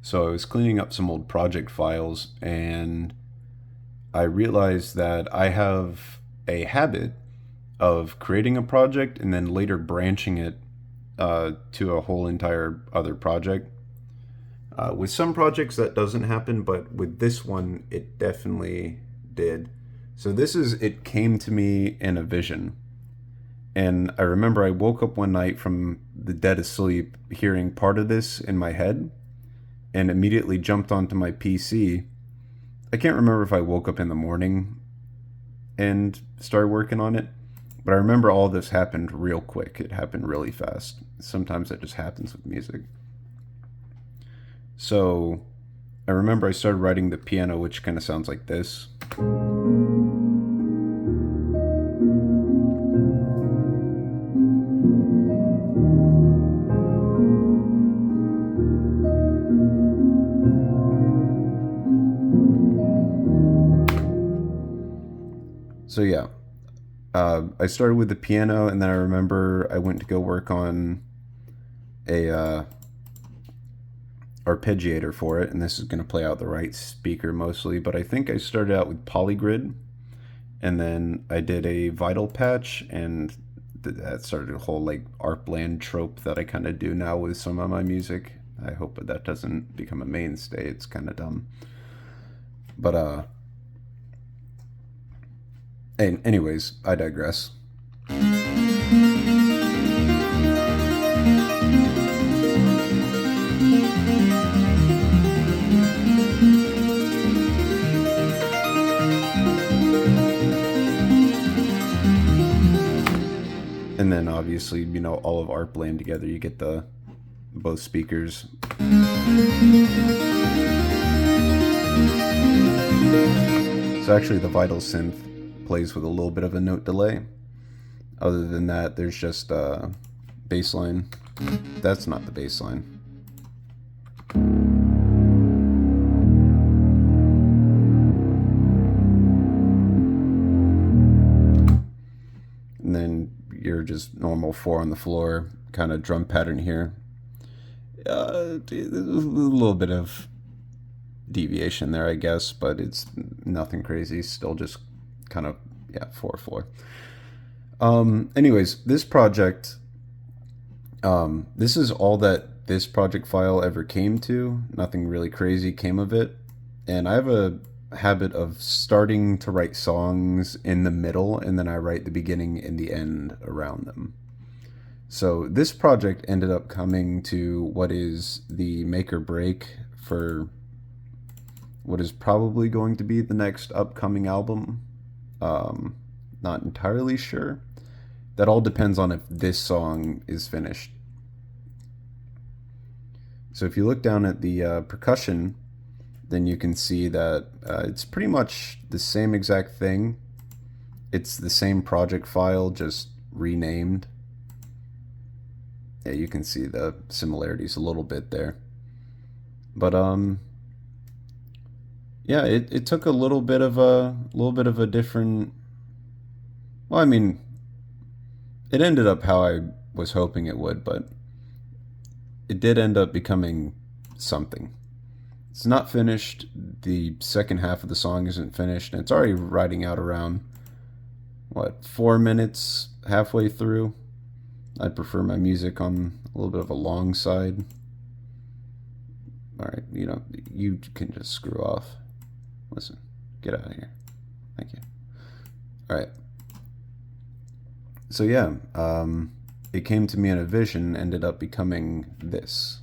So I was cleaning up some old project files and I realized that I have a habit of creating a project and then later branching it to a whole entire other project. With some projects that doesn't happen, but with this one, it definitely did. So it came to me in a vision. And I remember I woke up one night from the dead of sleep hearing part of this in my head and immediately jumped onto my PC. I can't remember if I woke up in the morning and started working on it, but I remember all this happened real quick. It happened really fast. Sometimes that just happens with music. So I remember I started writing the piano, which kind of sounds like this. So yeah, I started with the piano, and then I remember I went to go work on a arpeggiator for it, and this is going to play out the right speaker mostly. But I think I started out with polygrid, and then I did a vital patch, and that started a whole like ARPland trope that I kind of do now with some of my music. I hope that doesn't become a mainstay. It's kind of dumb, but anyways, I digress. And then obviously, all of ARPland together, you get the both speakers. So actually, the Vital synth plays with a little bit of a note delay. Other than that, there's just bass line. That's not the bass line. And then your just normal 4 on the floor kind of drum pattern here. A little bit of deviation there, I guess, but it's nothing crazy. Still just kind of, 4/4. Anyways, this project, this is all that this project file ever came to. Nothing really crazy came of it. And I have a habit of starting to write songs in the middle, and then I write the beginning and the end around them. So this project ended up coming to what is the make or break for what is probably going to be the next upcoming album. Not entirely sure. That all depends on if this song is finished. So if you look down at the percussion, then you can see that it's pretty much the same exact thing. It's the same project file, just renamed. Yeah, you can see the similarities a little bit there. But yeah, it took a little bit of a different. Well, I mean, it ended up how I was hoping it would, but it did end up becoming something. It's not finished. The second half of the song isn't finished, and it's already riding out around, 4 minutes halfway through. I prefer my music on a little bit of a long side. Alright, you can just screw off. Listen, get out of here. Thank you. Alright. So yeah, it came to me in a vision, ended up becoming this.